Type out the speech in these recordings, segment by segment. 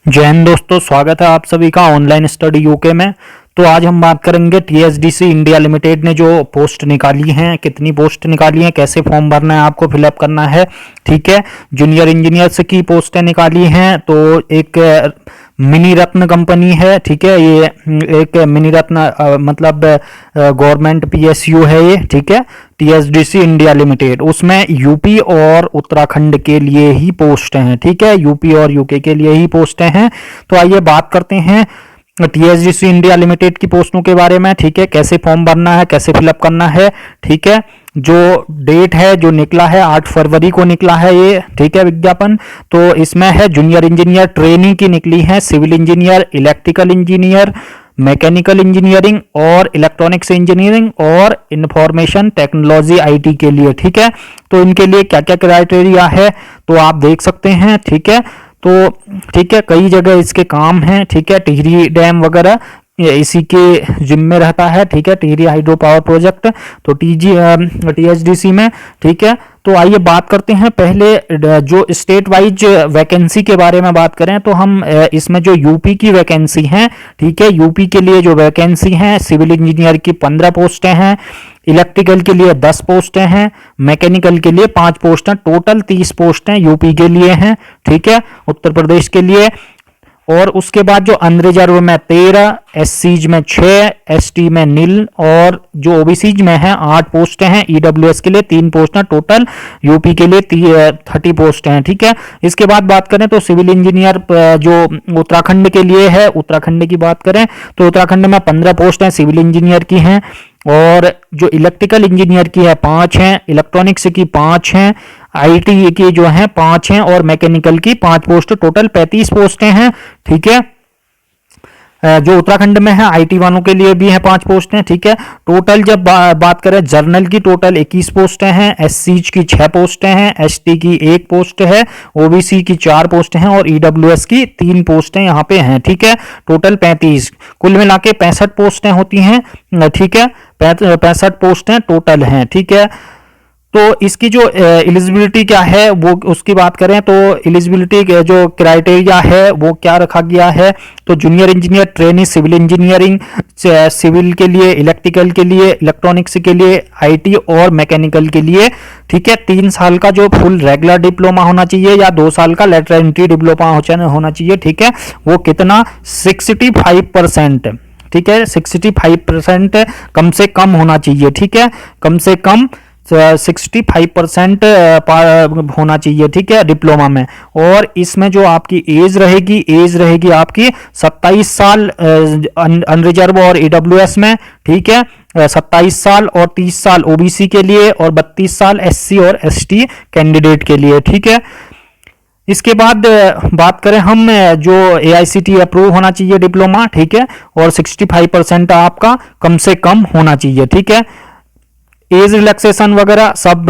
जय हिंद दोस्तों, स्वागत है आप सभी का ऑनलाइन स्टडी यूके में। तो आज हम बात करेंगे टीएसडीसी इंडिया लिमिटेड ने जो पोस्ट निकाली हैं, कितनी पोस्ट निकाली हैं, कैसे फॉर्म भरना है, आपको फिलअप करना है। ठीक है, जूनियर इंजीनियर्स की पोस्टें निकाली हैं। तो एक मिनी रत्न कंपनी है। ठीक है, ये एक मिनी रत्न मतलब गवर्नमेंट पीएसयू है ये। ठीक है, टीएसडीसी इंडिया लिमिटेड, उसमें यूपी और उत्तराखंड के लिए ही पोस्ट हैं। ठीक है, यूपी और यूके के लिए ही पोस्टें हैं। तो आइए बात करते हैं टीएसडीसी इंडिया लिमिटेड की पोस्टों के बारे में। ठीक है, कैसे फॉर्म भरना है, कैसे फिलअप करना है। ठीक है, जो डेट है जो निकला है 8 फरवरी को निकला है ये। ठीक है, विज्ञापन तो इसमें है जूनियर इंजीनियर ट्रेनी की निकली है, civil engineer, electrical engineer, mechanical engineering और इलेक्ट्रॉनिक्स इंजीनियरिंग और इंफॉर्मेशन टेक्नोलॉजी आईटी के लिए। ठीक है, तो इनके लिए क्या क्या क्राइटेरिया है तो आप देख सकते हैं। ठीक है, तो ठीक है, कई जगह इसके काम हैं। ठीक है, टिहरी डैम वगैरह इसी के जिम्मे रहता है। ठीक है, टिहरी हाइड्रो पावर प्रोजेक्ट तो टीएसडीसी में। ठीक है, तो आइए बात करते हैं पहले जो स्टेट वाइज वैकेंसी के बारे में बात करें तो हम इसमें जो यूपी की वैकेंसी हैं। ठीक है, यूपी के लिए जो वैकेंसी हैं, सिविल इंजीनियर की 15 पोस्टें हैं, इलेक्ट्रिकल के लिए 10 पोस्टें हैं, मैकेनिकल के लिए 5 पोस्टें, टोटल 30 पोस्टें यूपी के लिए हैं। ठीक है, उत्तर प्रदेश के लिए। और उसके बाद जो अनरिजर्व में 13, एससीज में 6, एसटी में नील और जो ओबीसीज में है 8 पोस्टें हैं, ईडब्ल्यूएस के लिए 3 पोस्टें, टोटल यूपी के लिए 30 पोस्टें हैं। ठीक है, इसके बाद बात करें तो सिविल इंजीनियर जो उत्तराखंड के लिए है, उत्तराखंड की बात करें तो उत्तराखंड में 15 पोस्टें सिविल इंजीनियर की हैं और जो इलेक्ट्रिकल इंजीनियर की है 5 हैं, इलेक्ट्रॉनिक्स की 5 हैं, आईटी की जो है 5 हैं और मैकेनिकल की 5 पोस्ट, टोटल 35 पोस्टें हैं। ठीक है, जो उत्तराखंड में है आईटी वालों के लिए भी है 5 पोस्टें। ठीक है, टोटल जब बात करें जर्नल की, टोटल 21 पोस्टें हैं, एससी की 6 पोस्टें हैं, एसटी की 1 पोस्ट है, ओबीसी की 4 पोस्टें हैं और ईडब्ल्यूएस की 3 पोस्टें यहाँ पे हैं। ठीक है, टोटल 35, कुल मिला के 65 पोस्टें होती हैं। ठीक है, 65 पोस्टें टोटल हैं। ठीक है, तो इसकी जो एलिजिबिलिटी क्या है वो उसकी बात करें तो एलिजिबिलिटी जो क्राइटेरिया है वो क्या रखा गया है तो junior engineer trainee civil engineering, civil के लिए, इलेक्ट्रिकल के लिए, इलेक्ट्रॉनिक्स के लिए, आईटी और मैकेनिकल के लिए। ठीक है, 3 साल का जो फुल रेगुलर डिप्लोमा होना चाहिए या 2 साल का लेटर एंट्री डिप्लोमा होना चाहिए। ठीक है, वो कितना 65%। ठीक है, 65% कम से कम होना चाहिए। ठीक है, कम से कम 65% होना चाहिए। ठीक है, डिप्लोमा में। और इसमें जो आपकी एज रहेगी आपकी 27 साल अनरिजर्व और ईडब्ल्यूएस में। ठीक है, 27 साल और 30 साल ओबीसी के लिए और 32 साल एससी और एसटी कैंडिडेट के लिए। ठीक है, इसके बाद बात करें हम जो एआईसीटी अप्रूव होना चाहिए डिप्लोमा। ठीक है, और 65% आपका कम से कम होना चाहिए। ठीक है, एज रिलैक्सेशन वगैरह सब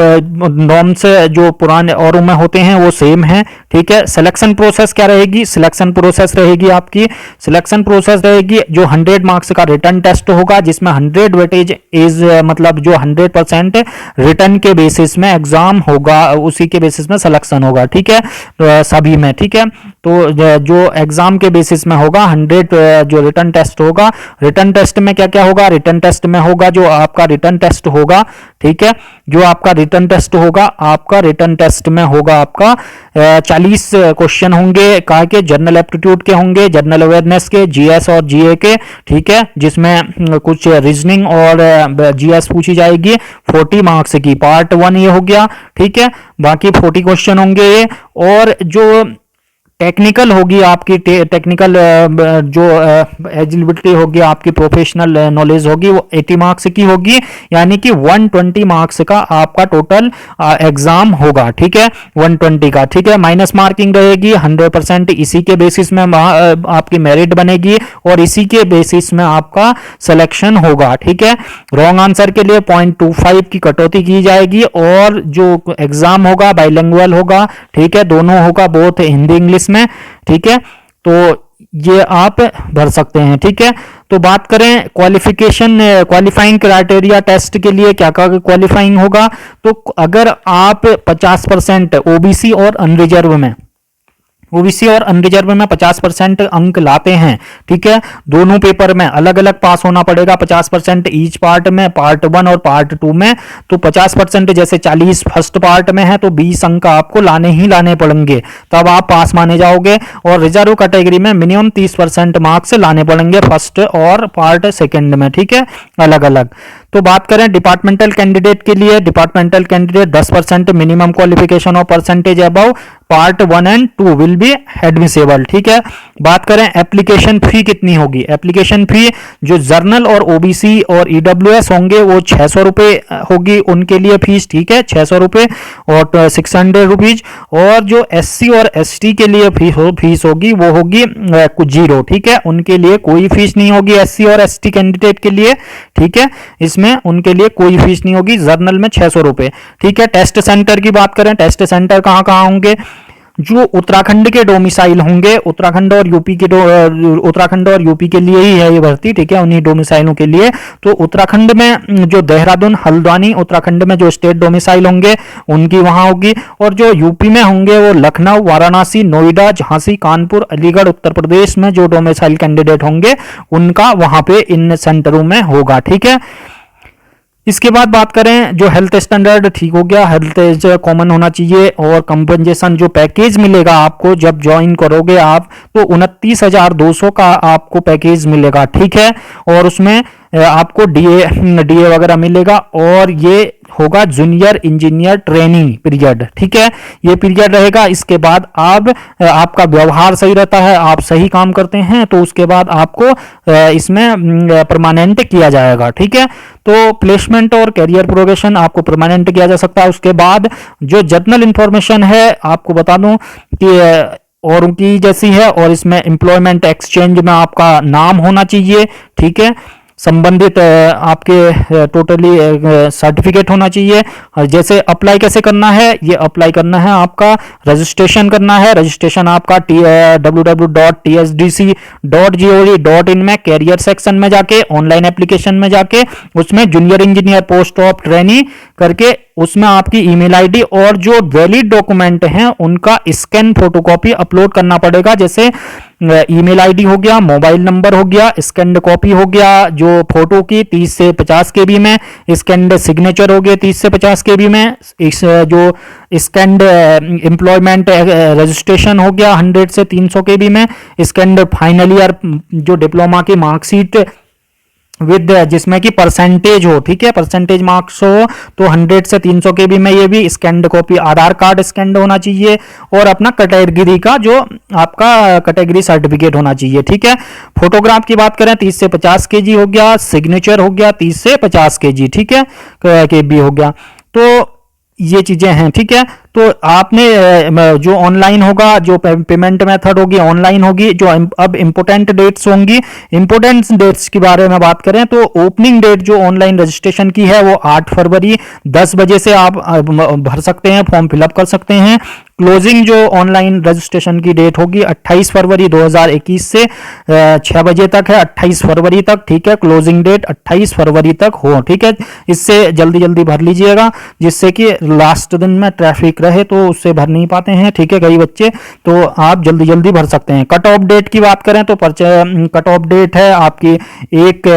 नॉर्म्स जो पुराने और में होते हैं वो सेम है। ठीक है, सिलेक्शन प्रोसेस क्या रहेगी, सिलेक्शन प्रोसेस रहेगी आपकी, सिलेक्शन प्रोसेस रहेगी जो 100 मार्क्स का रिटर्न टेस्ट होगा जिसमें 100 वेटेज एज मतलब जो 100% रिटर्न के बेसिस में एग्जाम होगा, उसी के बेसिस में सिलेक्शन होगा। ठीक है, तो सभी में। ठीक है, तो जो एग्जाम के बेसिस में होगा 100 जो रिटर्न टेस्ट होगा, रिटर्न टेस्ट में क्या क्या होगा, रिटर्न टेस्ट में होगा जो आपका रिटर्न टेस्ट होगा। ठीक है, जो आपका रिटर्न टेस्ट होगा, आपका रिटर्न टेस्ट में होगा आपका 40 क्वेश्चन होंगे, कहा के जनरल एप्टीट्यूड के होंगे, जनरल अवेयरनेस के, जीएस और जीए के। ठीक है, जिसमें कुछ रीजनिंग और जीएस पूछी जाएगी 40 मार्क्स की, पार्ट 1 ये हो गया। ठीक है, बाकी 40 क्वेश्चन होंगे ये। और जो टेक्निकल होगी आपकी, टेक्निकल जो एलिजिबिलिटी होगी आपकी, प्रोफेशनल नॉलेज होगी, वो 80 मार्क्स की होगी, यानी कि 120 मार्क्स का आपका टोटल एग्जाम होगा। ठीक है, 120 का। ठीक है, माइनस मार्किंग रहेगी 100%, इसी के बेसिस में आपकी मेरिट बनेगी और इसी के बेसिस में आपका सिलेक्शन होगा। ठीक है, रॉन्ग आंसर के लिए 0.25 की कटौती की जाएगी और जो एग्जाम होगा बाइलिंगुअल होगा। ठीक है, दोनों होगा, बोथ हिंदी इंग्लिश में। ठीक है, तो ये आप भर सकते हैं। ठीक है, तो बात करें क्वालिफिकेशन, क्वालिफाइंग क्राइटेरिया टेस्ट के लिए क्या क्या क्वालिफाइंग होगा, तो अगर आप 50% ओबीसी और अनरिजर्व में ओबीसी और अनरिजर्व में 50% अंक लाते हैं, ठीक है, दोनों पेपर में अलग अलग पास होना पड़ेगा, 50% ईच पार्ट में, पार्ट 1 और पार्ट 2 में। तो 50% जैसे 40 फर्स्ट पार्ट में है तो 20 अंक आपको लाने ही लाने पड़ेंगे, तब आप पास माने जाओगे। और रिजर्व कैटेगरी में मिनिमम 30% मार्क्स लाने पड़ेंगे फर्स्ट और पार्ट सेकंड में, ठीक है, अलग अलग। तो बात करें डिपार्टमेंटल कैंडिडेट के लिए, डिपार्टमेंटल कैंडिडेट 10% मिनिमम क्वालिफिकेशन और percentage above part 1 and 2 will be admissible, ठीक है। बात करें एप्लीकेशन फी कितनी होगी, एप्लीकेशन फी जो जर्नल और ओबीसी और ईडब्ल्यूएस होंगे वो 600 रुपए होगी उनके लिए फीस, ठीक है, 600 रुपए और 600 रुपीज। और जो एससी और एसटी के लिए फीस होगी वो होगी कुछ 0, ठीक है, उनके लिए कोई फीस नहीं होगी एससी और एसटी कैंडिडेट के लिए, ठीक है, इसमें उनके लिए कोई फीस नहीं होगी, जर्नल में 600 रुपए, ठीक है। टेस्ट सेंटर की बात करें, टेस्ट सेंटर कहां कहां होंगे, जो उत्तराखंड के डोमिसाइल होंगे, उत्तराखंड और यूपी के लिए ही है ये भर्ती, ठीक है, उन्हीं डोमिसाइलों के लिए। तो उत्तराखंड में जो देहरादून हल्द्वानी उत्तराखंड में जो स्टेट डोमिसाइल होंगे उनकी वहां होगी, और जो यूपी में होंगे वो लखनऊ, वाराणसी, नोएडा, झांसी, कानपुर, अलीगढ़, उत्तर प्रदेश में जो डोमिसाइल कैंडिडेट होंगे उनका वहां पे इन सेंटरों में होगा, ठीक है। इसके बाद बात करें जो हेल्थ स्टैंडर्ड ठीक हो गया, हेल्थ एज कॉमन होना चाहिए, और कंपनसेशन जो पैकेज मिलेगा आपको जब ज्वाइन करोगे आप तो 29,200 का आपको पैकेज मिलेगा, ठीक है। और उसमें आपको डीए वगैरह मिलेगा, और ये होगा जूनियर इंजीनियर ट्रेनिंग पीरियड, ठीक है, ये पीरियड रहेगा। इसके बाद आपका व्यवहार सही रहता है, आप सही काम करते हैं तो उसके बाद आपको इसमें परमानेंट किया जाएगा, ठीक है। तो प्लेसमेंट और कैरियर प्रोग्रेशन आपको परमानेंट किया जा सकता है। उसके बाद जो जनरल इंफॉर्मेशन है आपको बता दूं कि और उनकी जैसी है, और इसमें एम्प्लॉयमेंट एक्सचेंज में आपका नाम होना चाहिए, ठीक है, संबंधित आपके टोटली सर्टिफिकेट होना चाहिए। जैसे अप्लाई कैसे करना है, ये अप्लाई करना है आपका रजिस्ट्रेशन करना है, रजिस्ट्रेशन आपका www.tsdc.gov.in में कैरियर सेक्शन में जाके ऑनलाइन एप्लीकेशन में जाके उसमें junior engineer post of trainee करके उसमें आपकी ईमेल आईडी और जो वैलिड डॉक्यूमेंट हैं उनका स्कैन फोटोकॉपी अपलोड करना पड़ेगा। जैसे ईमेल आईडी हो गया, मोबाइल नंबर हो गया, स्कैन्ड कॉपी हो गया जो फोटो की 30 से 50 केबी में, स्कैन्ड सिग्नेचर हो गया 30 से 50 केबी में, इस जो स्कैन्ड एम्प्लॉयमेंट रजिस्ट्रेशन हो गया 100 से 300 केबी में, स्कैन्ड फाइनल ईयर जो डिप्लोमा की मार्कशीट विद जिसमें कि परसेंटेज हो, ठीक है, परसेंटेज मार्क्स हो तो 100 से 300 केबी में ये भी स्कैन्ड कॉपी, आधार कार्ड स्कैन्ड होना चाहिए, और अपना कैटेगरी का जो आपका कैटेगरी सर्टिफिकेट होना चाहिए, ठीक है। फोटोग्राफ की बात करें 30 से 50 केजी हो गया, सिग्नेचर हो गया 30 से 50 केजी, ठीक है, केबी हो गया। तो ये चीजें हैं, ठीक है। तो आपने जो ऑनलाइन होगा, जो पेमेंट मेथड होगी ऑनलाइन होगी। जो अब इंपोर्टेंट डेट्स होंगी, इंपोर्टेंट डेट्स के बारे में बात करें तो ओपनिंग डेट जो ऑनलाइन रजिस्ट्रेशन की है वो 8 फरवरी 10 बजे से आप भर सकते हैं, फॉर्म फिलअप कर सकते हैं। क्लोजिंग जो ऑनलाइन रजिस्ट्रेशन की डेट होगी 28 फरवरी 2021 से 6 बजे तक है, 28 फरवरी तक, ठीक है, क्लोजिंग डेट 28 फरवरी तक हो, ठीक है। इससे जल्दी जल्दी भर लीजिएगा जिससे कि लास्ट दिन में ट्रैफिक रहे तो उससे भर नहीं पाते हैं, ठीक है, कई बच्चे, तो आप जल्दी जल्दी भर सकते हैं। कट ऑफ डेट की बात करें तो कट ऑफ डेट है आपकी 1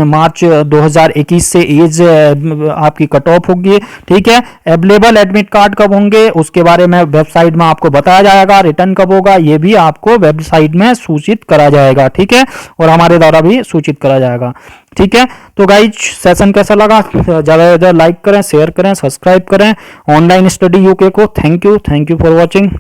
मार्च 2021 से एज आपकी कट ऑफ होगी, ठीक है। अवेलेबल एडमिट कार्ड कब होंगे उसके बारे में वेबसाइट में आपको बताया जाएगा, रिटर्न कब होगा ये भी आपको वेबसाइट में सूचित करा जाएगा, ठीक है, और हमारे द्वारा भी सूचित करा जाएगा, ठीक है। तो गाइज सेशन कैसा लगा, ज़्यादा से ज़्यादा लाइक करें, शेयर करें, सब्सक्राइब करें ऑनलाइन स्टडी यूके को। Thank you for watching.